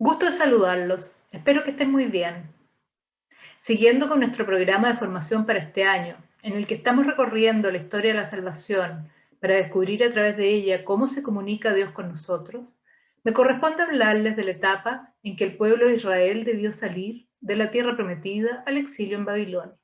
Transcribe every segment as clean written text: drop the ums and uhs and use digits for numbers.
Gusto de saludarlos. Espero que estén muy bien. Siguiendo con nuestro programa de formación para este año, en el que estamos recorriendo la historia de la salvación para descubrir a través de ella cómo se comunica Dios con nosotros, me corresponde hablarles de la etapa en que el pueblo de Israel debió salir de la tierra prometida al exilio en Babilonia.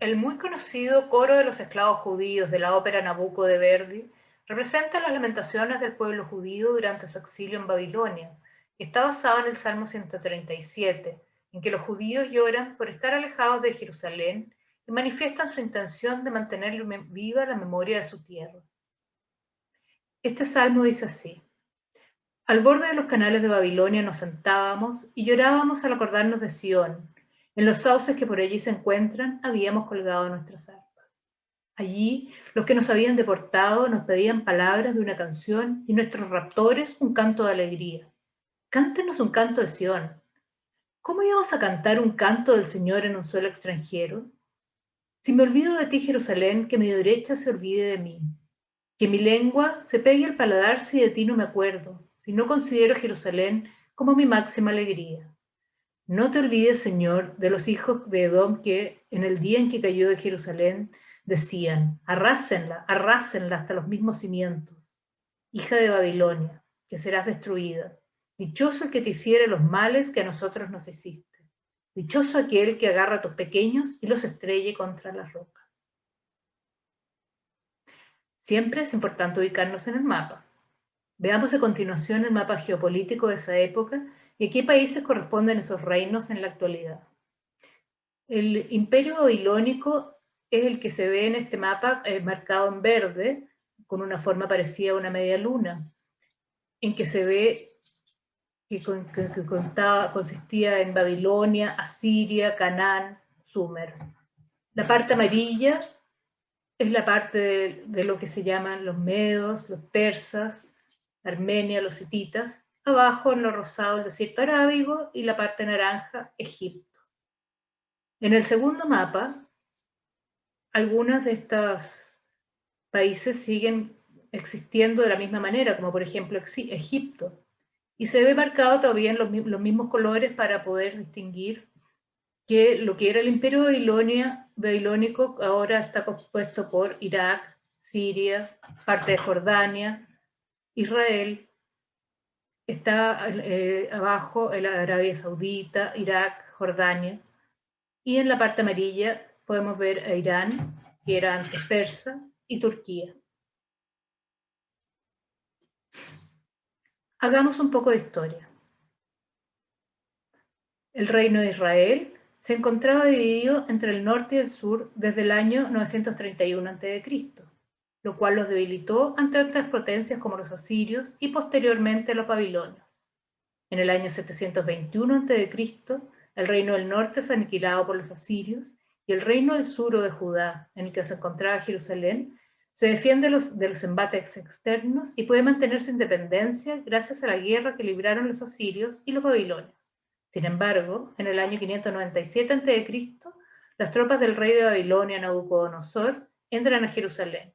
El muy conocido Coro de los Esclavos Judíos de la ópera Nabucco de Verdi representa las lamentaciones del pueblo judío durante su exilio en Babilonia y está basado en el Salmo 137, en que los judíos lloran por estar alejados de Jerusalén y manifiestan su intención de mantener viva la memoria de su tierra. Este salmo dice así: al borde de los canales de Babilonia nos sentábamos y llorábamos al acordarnos de Sión. En los sauces que por allí se encuentran habíamos colgado nuestras arpas. Allí los que nos habían deportado nos pedían palabras de una canción y nuestros raptores un canto de alegría. Cántenos un canto de Sión. ¿Cómo íbamos a cantar un canto del Señor en un suelo extranjero? Si me olvido de ti, Jerusalén, que mi derecha se olvide de mí. Que mi lengua se pegue al paladar si de ti no me acuerdo, si no considero Jerusalén como mi máxima alegría. No te olvides, Señor, de los hijos de Edom que, en el día en que cayó de Jerusalén, decían: arrásenla, arrásenla hasta los mismos cimientos. Hija de Babilonia, que serás destruida. Dichoso el que te hiciere los males que a nosotros nos hiciste. Dichoso aquel que agarra a tus pequeños y los estrelle contra las rocas. Siempre es importante ubicarnos en el mapa. Veamos a continuación el mapa geopolítico de esa época y a qué países corresponden esos reinos en la actualidad. El imperio babilónico es el que se ve en este mapa marcado en verde, con una forma parecida a una media luna, en que se ve que consistía en Babilonia, Asiria, Canaán, Sumer. La parte amarilla es la parte de lo que se llaman los medos, los persas, Armenia, los hititas. Abajo, en lo rosado, el desierto arábigo, y la parte naranja, Egipto. En el segundo mapa, algunos de estos países siguen existiendo de la misma manera, como por ejemplo Egipto. Y se ve marcado todavía en los mismos colores para poder distinguir que lo que era el imperio babilónico ahora está compuesto por Irak, Siria, parte de Jordania, Israel, está abajo la Arabia Saudita, Irak, Jordania, y en la parte amarilla podemos ver a Irán, que era antes persa, y Turquía. Hagamos un poco de historia. El reino de Israel se encontraba dividido entre el norte y el sur desde el año 931 a.C., lo cual los debilitó ante otras potencias como los asirios y posteriormente los babilonios. En el año 721 a.C., el reino del norte es aniquilado por los asirios y el reino del sur o de Judá, en el que se encontraba Jerusalén, se defiende de los embates externos y puede mantener su independencia gracias a la guerra que libraron los asirios y los babilonios. Sin embargo, en el año 597 a.C., las tropas del rey de Babilonia, Nabucodonosor, entran a Jerusalén.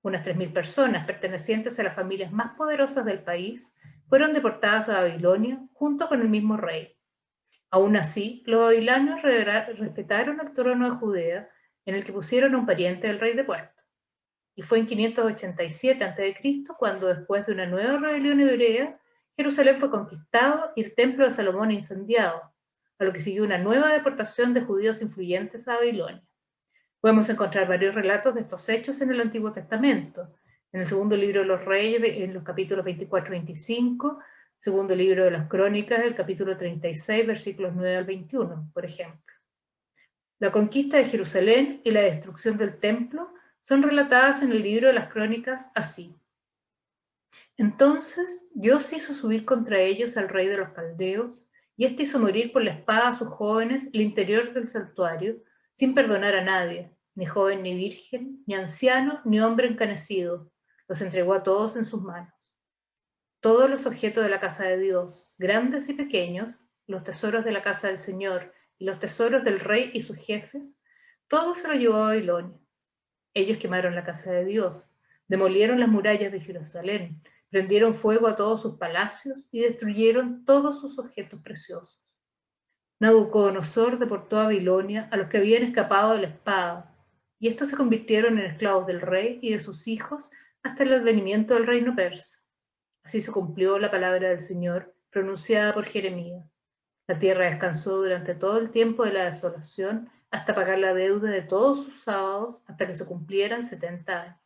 Unas 3.000 personas pertenecientes a las familias más poderosas del país fueron deportadas a Babilonia junto con el mismo rey. Aún así, los babilonios respetaron el trono de Judea, en el que pusieron a un pariente del rey de puesto. Y fue en 587 a.C. cuando, después de una nueva rebelión hebrea, Jerusalén fue conquistado y el templo de Salomón incendiado, a lo que siguió una nueva deportación de judíos influyentes a Babilonia. Podemos encontrar varios relatos de estos hechos en el Antiguo Testamento, en el segundo libro de los Reyes, en los capítulos 24 y 25, segundo libro de las Crónicas, el capítulo 36, versículos 9 al 21, por ejemplo. La conquista de Jerusalén y la destrucción del templo son relatadas en el libro de las Crónicas así. Entonces Dios hizo subir contra ellos al rey de los caldeos, y éste hizo morir por la espada a sus jóvenes el interior del santuario, sin perdonar a nadie, ni joven ni virgen, ni anciano, ni hombre encanecido. Los entregó a todos en sus manos. Todos los objetos de la casa de Dios, grandes y pequeños, los tesoros de la casa del Señor y los tesoros del rey y sus jefes, todo se lo llevó a Babilonia. Ellos quemaron la casa de Dios, demolieron las murallas de Jerusalén, prendieron fuego a todos sus palacios y destruyeron todos sus objetos preciosos. Nabucodonosor deportó a Babilonia a los que habían escapado de la espada, y estos se convirtieron en esclavos del rey y de sus hijos hasta el advenimiento del reino persa. Así se cumplió la palabra del Señor pronunciada por Jeremías. La tierra descansó durante todo el tiempo de la desolación hasta pagar la deuda de todos sus sábados hasta que se cumplieran 70 años.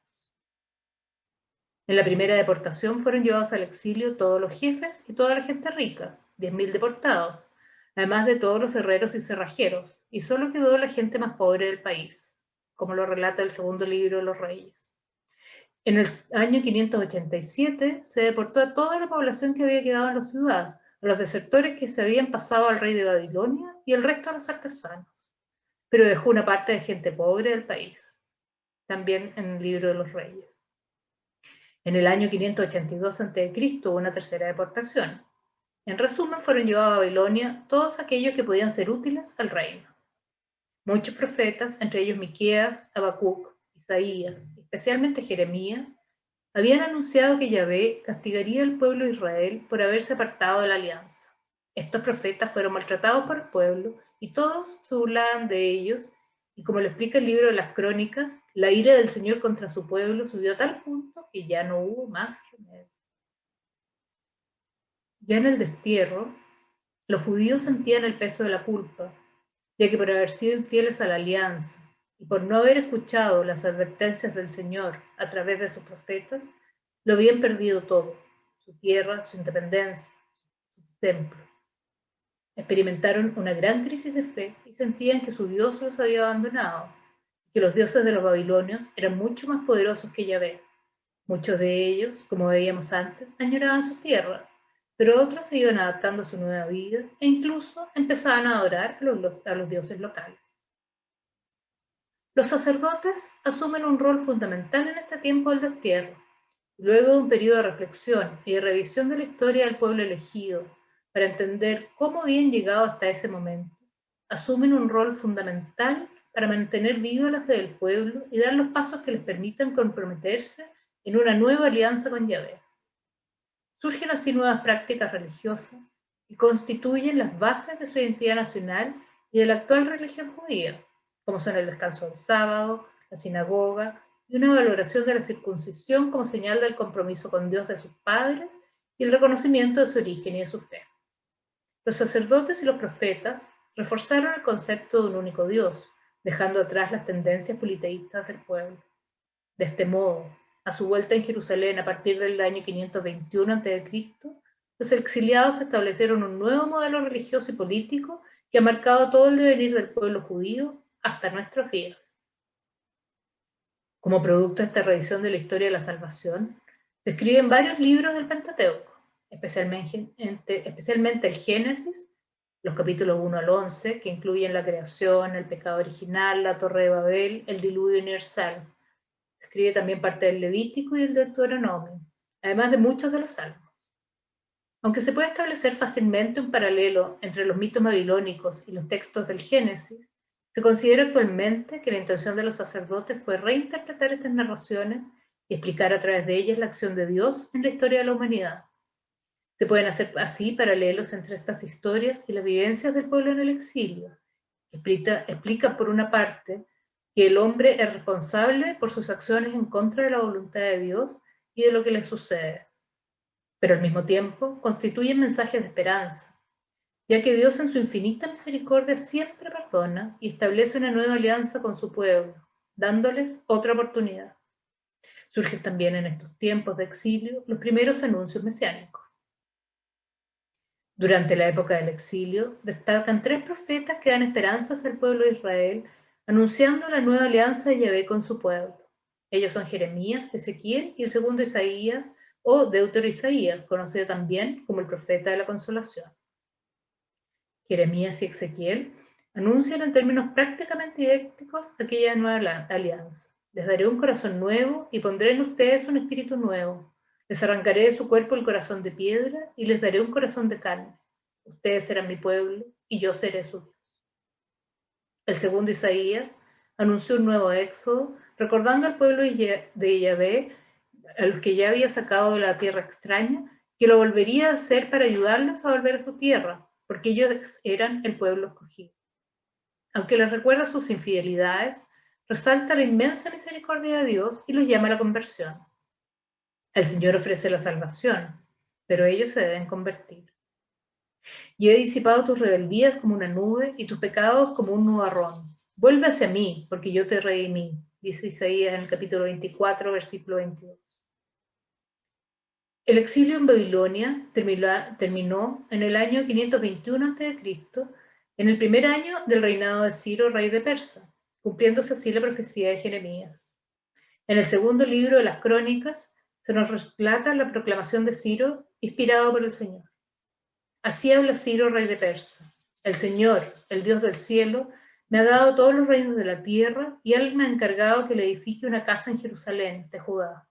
En la primera deportación fueron llevados al exilio todos los jefes y toda la gente rica, 10.000 deportados, además de todos los herreros y cerrajeros, y solo quedó la gente más pobre del país, como lo relata el segundo libro de los Reyes. En el año 587 se deportó a toda la población que había quedado en la ciudad, a los desertores que se habían pasado al rey de Babilonia y el resto a los artesanos, pero dejó una parte de gente pobre del país, también en el libro de los Reyes. En el año 582 a.C. hubo una tercera deportación. En resumen, fueron llevados a Babilonia todos aquellos que podían ser útiles al reino. Muchos profetas, entre ellos Miqueas, Habacuc, Isaías, especialmente Jeremías, habían anunciado que Yahvé castigaría al pueblo de Israel por haberse apartado de la alianza. Estos profetas fueron maltratados por el pueblo y todos se burlaban de ellos, y como lo explica el libro de las Crónicas, la ira del Señor contra su pueblo subió a tal punto que ya no hubo más remedio. Ya en el destierro, los judíos sentían el peso de la culpa, ya que por haber sido infieles a la alianza y por no haber escuchado las advertencias del Señor a través de sus profetas, lo habían perdido todo, su tierra, su independencia, su templo. Experimentaron una gran crisis de fe y sentían que su Dios los había abandonado, que los dioses de los babilonios eran mucho más poderosos que Yahvé. Muchos de ellos, como veíamos antes, añoraban su tierra, pero otros se iban adaptando a su nueva vida e incluso empezaban a adorar a los dioses locales. Los sacerdotes asumen un rol fundamental en este tiempo del destierro. Luego de un periodo de reflexión y de revisión de la historia del pueblo elegido, para entender cómo habían llegado hasta ese momento, asumen un rol fundamental para mantener viva la fe del pueblo y dar los pasos que les permitan comprometerse en una nueva alianza con Yahvé. Surgen así nuevas prácticas religiosas que constituyen las bases de su identidad nacional y de la actual religión judía, como son el descanso del sábado, la sinagoga y una valoración de la circuncisión como señal del compromiso con Dios de sus padres y el reconocimiento de su origen y de su fe. Los sacerdotes y los profetas reforzaron el concepto de un único Dios, dejando atrás las tendencias politeístas del pueblo. De este modo, a su vuelta en Jerusalén a partir del año 521 a.C., los exiliados establecieron un nuevo modelo religioso y político que ha marcado todo el devenir del pueblo judío hasta nuestros días. Como producto de esta revisión de la historia de la salvación, se escriben varios libros del Pentateuco, especialmente el Génesis, los capítulos 1 al 11, que incluyen la creación, el pecado original, la Torre de Babel, el diluvio universal. Escribe también parte del Levítico y el Deuteronomio, además de muchos de los salmos. Aunque se puede establecer fácilmente un paralelo entre los mitos babilónicos y los textos del Génesis, se considera actualmente que la intención de los sacerdotes fue reinterpretar estas narraciones y explicar a través de ellas la acción de Dios en la historia de la humanidad. Se pueden hacer así paralelos entre estas historias y las vivencias del pueblo en el exilio. Explica por una parte que el hombre es responsable por sus acciones en contra de la voluntad de Dios y de lo que le sucede. pero al mismo tiempo constituyen mensajes de esperanza, ya que Dios en su infinita misericordia siempre perdona y establece una nueva alianza con su pueblo, dándoles otra oportunidad. Surgen también en estos tiempos de exilio los primeros anuncios mesiánicos. Durante la época del exilio, destacan 3 profetas que dan esperanzas al pueblo de Israel, anunciando la nueva alianza de Yahvé con su pueblo. Ellos son Jeremías, Ezequiel y el segundo Isaías, o Deutero Isaías, conocido también como el profeta de la consolación. Jeremías y Ezequiel anuncian en términos prácticamente didácticos aquella nueva alianza. Les daré un corazón nuevo y pondré en ustedes un espíritu nuevo. Les arrancaré de su cuerpo el corazón de piedra y les daré un corazón de carne. Ustedes serán mi pueblo y yo seré su Dios. El segundo Isaías anunció un nuevo éxodo, recordando al pueblo de Yahvé, a los que ya había sacado de la tierra extraña, que lo volvería a hacer para ayudarlos a volver a su tierra, porque ellos eran el pueblo escogido. Aunque les recuerda sus infidelidades, resalta la inmensa misericordia de Dios y los llama a la conversión. El Señor ofrece la salvación, pero ellos se deben convertir. Y he disipado tus rebeldías como una nube y tus pecados como un nubarrón. Vuelve hacia mí, porque yo te redimí, dice Isaías en el capítulo 24, versículo 22. El exilio en Babilonia terminó en el año 521 a.C., en el primer año del reinado de Ciro, rey de Persia, cumpliéndose así la profecía de Jeremías. En el segundo libro de las Crónicas se nos relata la proclamación de Ciro, inspirado por el Señor. Así habla Ciro, rey de Persia. El Señor, el Dios del cielo, me ha dado todos los reinos de la tierra y él me ha encargado que le edifique una casa en Jerusalén, de Judá.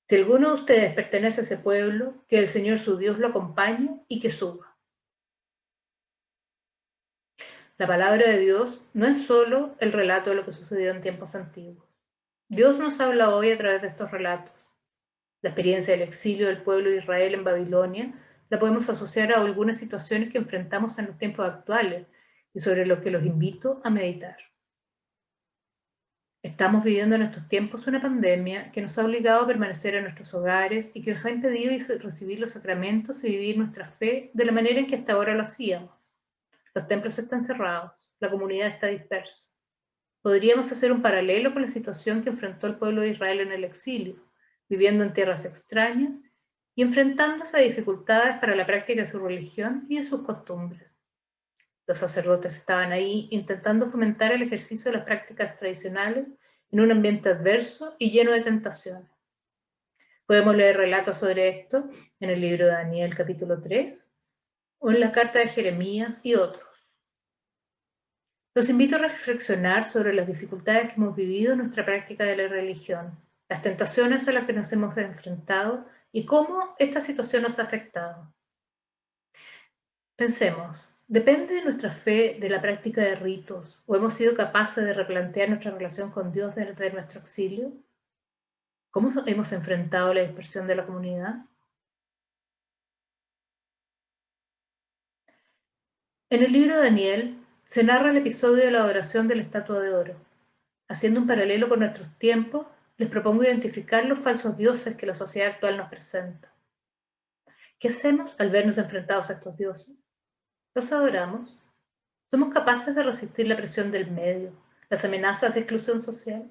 Si alguno de ustedes pertenece a ese pueblo, que el Señor su Dios lo acompañe y que suba. La palabra de Dios no es solo el relato de lo que sucedió en tiempos antiguos. Dios nos habla hoy a través de estos relatos. La experiencia del exilio del pueblo de Israel en Babilonia la podemos asociar a algunas situaciones que enfrentamos en los tiempos actuales y sobre los que los invito a meditar. Estamos viviendo en estos tiempos una pandemia que nos ha obligado a permanecer en nuestros hogares y que nos ha impedido recibir los sacramentos y vivir nuestra fe de la manera en que hasta ahora lo hacíamos. Los templos están cerrados, la comunidad está dispersa. Podríamos hacer un paralelo con la situación que enfrentó el pueblo de Israel en el exilio, viviendo en tierras extrañas y enfrentándose a dificultades para la práctica de su religión y de sus costumbres. Los sacerdotes estaban ahí intentando fomentar el ejercicio de las prácticas tradicionales en un ambiente adverso y lleno de tentaciones. Podemos leer relatos sobre esto en el libro de Daniel capítulo 3 o en la carta de Jeremías y otros. Los invito a reflexionar sobre las dificultades que hemos vivido en nuestra práctica de la religión, las tentaciones a las que nos hemos enfrentado y cómo esta situación nos ha afectado. Pensemos, ¿depende de nuestra fe de la práctica de ritos o hemos sido capaces de replantear nuestra relación con Dios desde nuestro exilio? ¿Cómo hemos enfrentado la dispersión de la comunidad? En el libro de Daniel se narra el episodio de la adoración de la estatua de oro. Haciendo un paralelo con nuestros tiempos, les propongo identificar los falsos dioses que la sociedad actual nos presenta. ¿Qué hacemos al vernos enfrentados a estos dioses? ¿Los adoramos? ¿Somos capaces de resistir la presión del medio, las amenazas de exclusión social?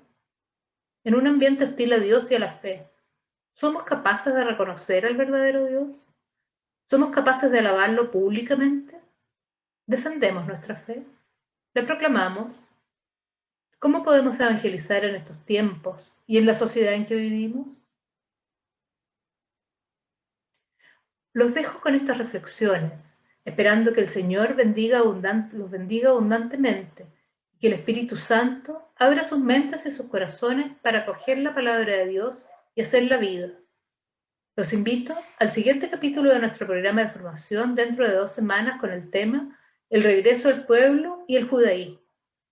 En un ambiente hostil a Dios y a la fe, ¿somos capaces de reconocer al verdadero Dios? ¿Somos capaces de alabarlo públicamente? ¿Defendemos nuestra fe? ¿La proclamamos? ¿Cómo podemos evangelizar en estos tiempos y en la sociedad en que vivimos? Los dejo con estas reflexiones, esperando que el Señor los bendiga abundantemente y que el Espíritu Santo abra sus mentes y sus corazones para acoger la palabra de Dios y hacerla vida. Los invito al siguiente capítulo de nuestro programa de formación dentro de 2 semanas con el tema El regreso del pueblo y el judaísmo.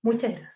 Muchas gracias.